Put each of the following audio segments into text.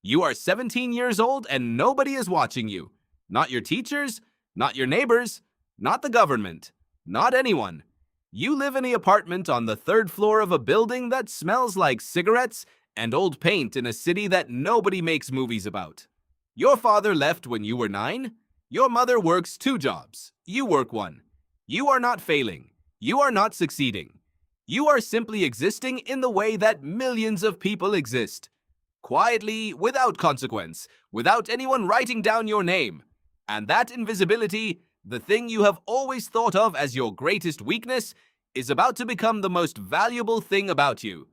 You are 17 years old and nobody is watching you. Not your teachers, not your neighbors, not the government, not anyone. You live in the apartment on the third floor of a building that smells like cigarettes and old paint in a city that nobody makes movies about. Your father left when you were 9. Your mother works 2 jobs. You work 1. You are not failing. You are not succeeding. You are simply existing in the way that millions of people exist. Quietly, without consequence, without anyone writing down your name. And that invisibility, the thing you have always thought of as your greatest weakness, is about to become the most valuable thing about you.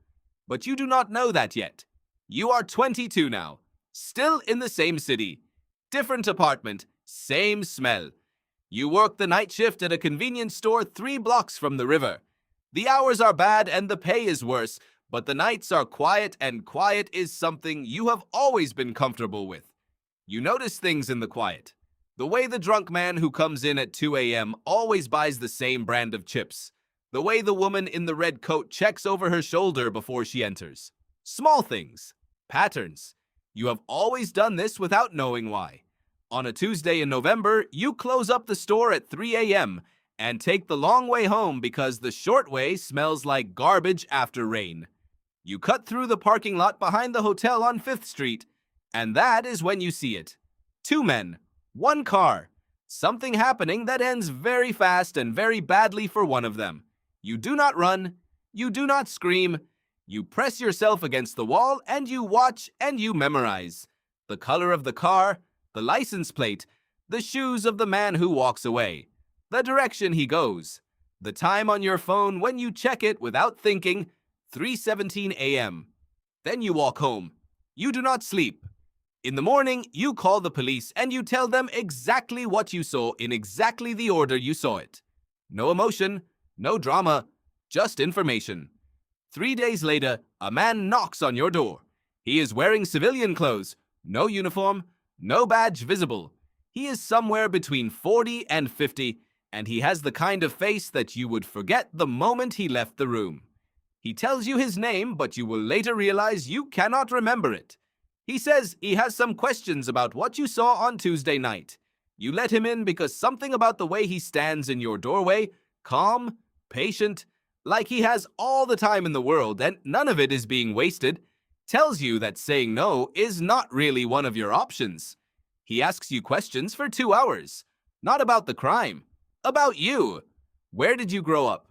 But you do not know that yet. You are 22 now, still in the same city, different apartment, same smell. You work the night shift at a convenience store 3 blocks from the river. The hours are bad and the pay is worse, but the nights are quiet, and quiet is something you have always been comfortable with. You notice things in the quiet. The way the drunk man who comes in at 2 a.m. always buys the same brand of chips. The way the woman in the red coat checks over her shoulder before she enters. Small things. Patterns. You have always done this without knowing why. On a Tuesday in November, you close up the store at 3 a.m. and take the long way home because the short way smells like garbage after rain. You cut through the parking lot behind the hotel on 5th Street, and that is when you see it. 2 men, 1 car. Something happening that ends very fast and very badly for one of them. You do not run, you do not scream, you press yourself against the wall and you watch and you memorize. The color of the car, the license plate, the shoes of the man who walks away, the direction he goes, the time on your phone when you check it without thinking, 3:17 a.m. Then you walk home. You do not sleep. In the morning, you call the police and you tell them exactly what you saw in exactly the order you saw it. No emotion, no drama, just information. 3 days later, a man knocks on your door. He is wearing civilian clothes, no uniform, no badge visible. He is somewhere between 40 and 50, and he has the kind of face that you would forget the moment he left the room. He tells you his name, but you will later realize you cannot remember it. He says he has some questions about what you saw on Tuesday night. You let him in because something about the way he stands in your doorway, calm, patient, like he has all the time in the world and none of it is being wasted, tells you that saying no is not really one of your options. He asks you questions for 2 hours, not about the crime, about you. Where did you grow up?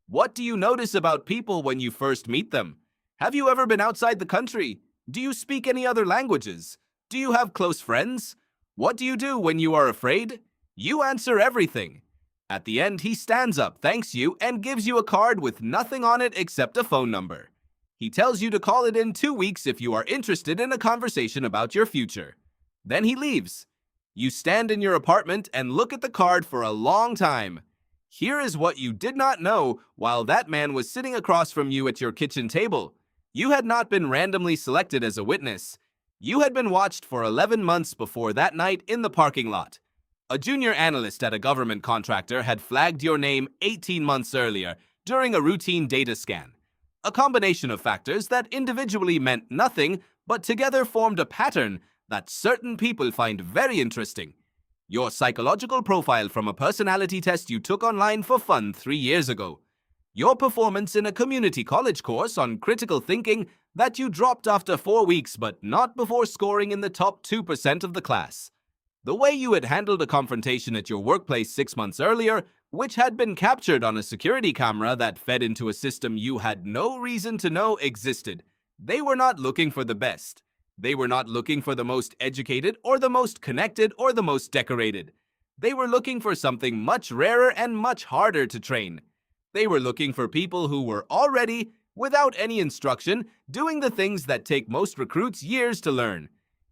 What do you notice about people when you first meet them? Have you ever been outside the country? Do you speak any other languages? Do you have close friends? What do you do when you are afraid? You answer everything. At the end, he stands up, thanks you, and gives you a card with nothing on it except a phone number. He tells you to call it in 2 weeks if you are interested in a conversation about your future. Then he leaves. You stand in your apartment and look at the card for a long time. Here is what you did not know while that man was sitting across from you at your kitchen table. You had not been randomly selected as a witness. You had been watched for 11 months before that night in the parking lot. A junior analyst at a government contractor had flagged your name 18 months earlier during a routine data scan. A combination of factors that individually meant nothing but together formed a pattern that certain people find very interesting. Your psychological profile from a personality test you took online for fun 3 years ago. Your performance in a community college course on critical thinking that you dropped after 4 weeks but not before scoring in the top 2% of the class. The way you had handled a confrontation at your workplace 6 months earlier, which had been captured on a security camera that fed into a system you had no reason to know existed. They were not looking for the best. They were not looking for the most educated or the most connected or the most decorated. They were looking for something much rarer and much harder to train. They were looking for people who were already, without any instruction, doing the things that take most recruits years to learn.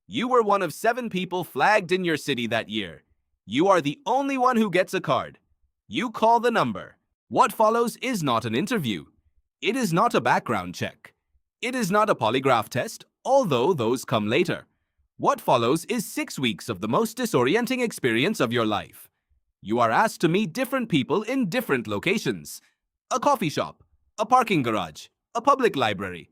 You were one of 7 people flagged in your city that year. You are the only one who gets a card. You call the number. What follows is not an interview. It is not a background check. It is not a polygraph test, although those come later. What follows is 6 weeks of the most disorienting experience of your life. You are asked to meet different people in different locations. A coffee shop, a parking garage, a public library.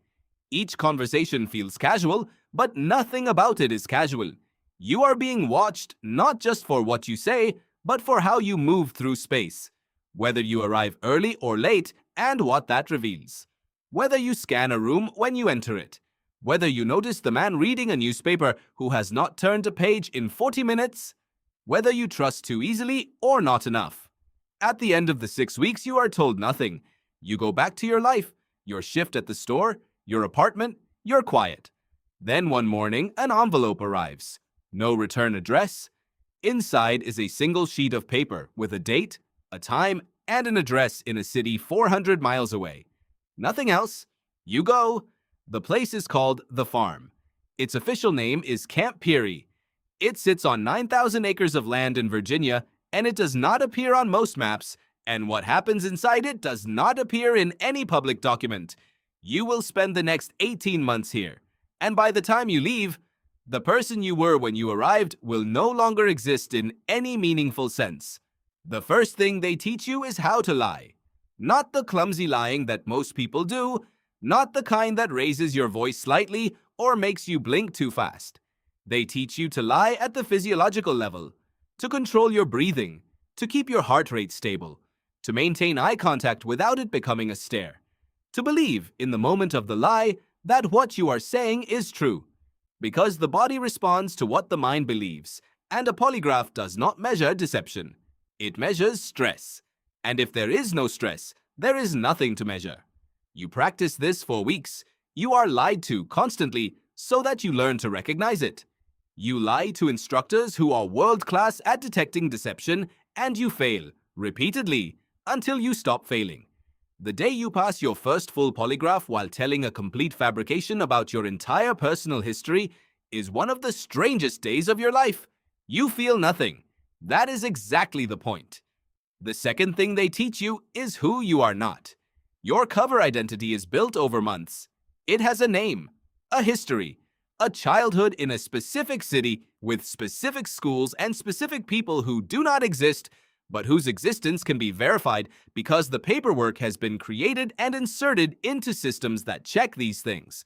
Each conversation feels casual, but nothing about it is casual. You are being watched not just for what you say, but for how you move through space. Whether you arrive early or late and what that reveals. Whether you scan a room when you enter it. Whether you notice the man reading a newspaper who has not turned a page in 40 minutes. Whether you trust too easily or not enough. At the end of the 6 weeks, you are told nothing. You go back to your life, your shift at the store, your apartment, you're quiet. Then one morning, an envelope arrives. No return address. Inside is a single sheet of paper with a date, a time, and an address in a city 400 miles away. Nothing else. You go. The place is called The Farm. Its official name is Camp Peary. It sits on 9,000 acres of land in Virginia, and it does not appear on most maps, and what happens inside it does not appear in any public document. You will spend the next 18 months here, and by the time you leave, the person you were when you arrived will no longer exist in any meaningful sense. The first thing they teach you is how to lie. Not the clumsy lying that most people do, not the kind that raises your voice slightly or makes you blink too fast. They teach you to lie at the physiological level, to control your breathing, to keep your heart rate stable, to maintain eye contact without it becoming a stare, to believe in the moment of the lie that what you are saying is true. Because the body responds to what the mind believes, and a polygraph does not measure deception. It measures stress. And if there is no stress, there is nothing to measure. You practice this for weeks. You are lied to constantly so that you learn to recognize it. You lie to instructors who are world-class at detecting deception, and you fail repeatedly until you stop failing. The day you pass your first full polygraph while telling a complete fabrication about your entire personal history is one of the strangest days of your life. You feel nothing. That is exactly the point. The second thing they teach you is who you are not. Your cover identity is built over months. It has a name, a history, a childhood in a specific city with specific schools and specific people who do not exist, but whose existence can be verified because the paperwork has been created and inserted into systems that check these things.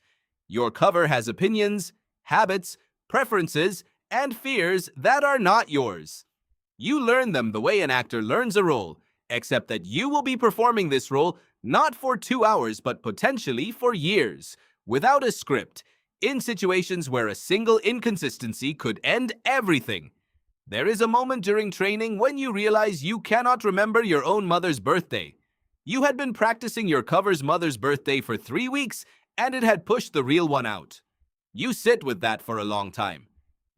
Your cover has opinions, habits, preferences, and fears that are not yours. You learn them the way an actor learns a role, except that you will be performing this role not for 2 hours but potentially for years, without a script, in situations where a single inconsistency could end everything. There is a moment during training when you realize you cannot remember your own mother's birthday. You had been practicing your cover's mother's birthday for 3 weeks, and it had pushed the real one out. You sit with that for a long time.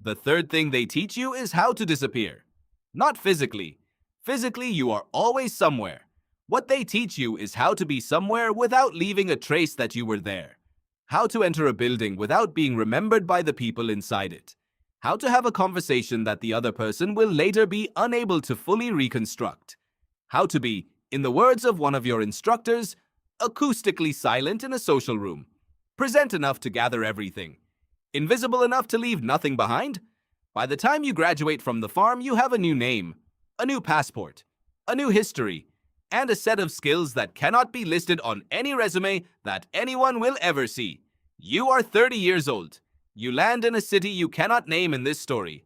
The third thing they teach you is how to disappear. Not physically. Physically, you are always somewhere. What they teach you is how to be somewhere without leaving a trace that you were there. How to enter a building without being remembered by the people inside it. How to have a conversation that the other person will later be unable to fully reconstruct. How to be, in the words of one of your instructors, acoustically silent in a social room. Present enough to gather everything. Invisible enough to leave nothing behind. By the time you graduate from the farm, you have a new name, a new passport, a new history, and a set of skills that cannot be listed on any resume that anyone will ever see. You are 30 years old. You land in a city you cannot name in this story.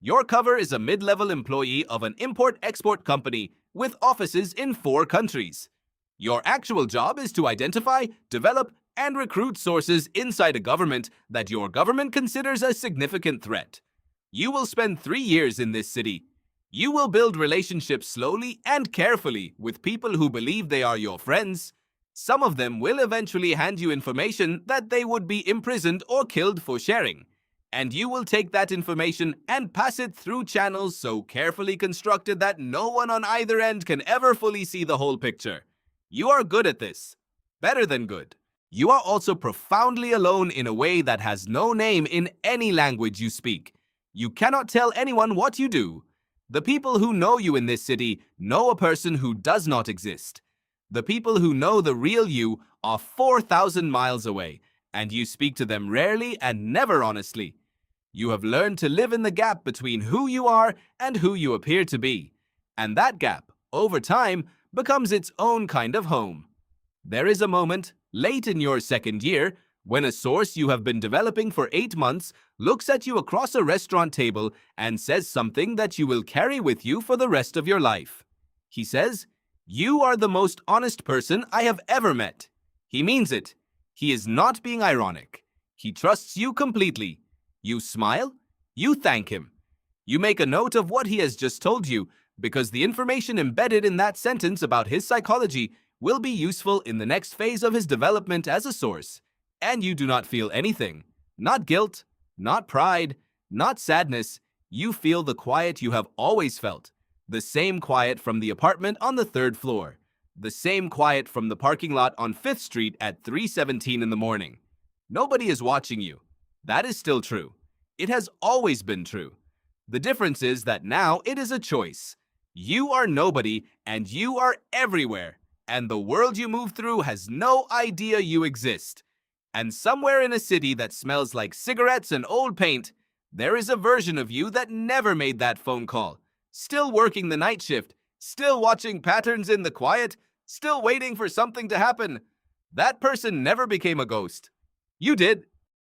Your cover is a mid-level employee of an import-export company with offices in 4 countries. Your actual job is to identify, develop, and recruit sources inside a government that your government considers a significant threat. You will spend 3 years in this city. You will build relationships slowly and carefully with people who believe they are your friends. Some of them will eventually hand you information that they would be imprisoned or killed for sharing. And you will take that information and pass it through channels so carefully constructed that no one on either end can ever fully see the whole picture. You are good at this. Better than good. You are also profoundly alone in a way that has no name in any language you speak. You cannot tell anyone what you do. The people who know you in this city know a person who does not exist. The people who know the real you are 4,000 miles away, and you speak to them rarely and never honestly. You have learned to live in the gap between who you are and who you appear to be, and that gap, over time, becomes its own kind of home. There is a moment, late in your second year, When a source you have been developing for 8 months looks at you across a restaurant table and says something that you will carry with you for the rest of your life. He says, "You are the most honest person I have ever met." He means it. He is not being ironic. He trusts you completely. You smile. You thank him. You make a note of what he has just told you, because the information embedded in that sentence about his psychology will be useful in the next phase of his development as a source. And you do not feel anything. Not guilt, not pride, not sadness. You feel the quiet you have always felt. The same quiet from the apartment on the 3rd floor. The same quiet from the parking lot on 5th Street at 3:17 in the morning. Nobody is watching you. That is still true. It has always been true. The difference is that now it is a choice. You are nobody and you are everywhere. And the world you move through has no idea you exist. And somewhere in a city that smells like cigarettes and old paint, there is a version of you that never made that phone call. Still working the night shift, still watching patterns in the quiet, still waiting for something to happen. That person never became a ghost. You did.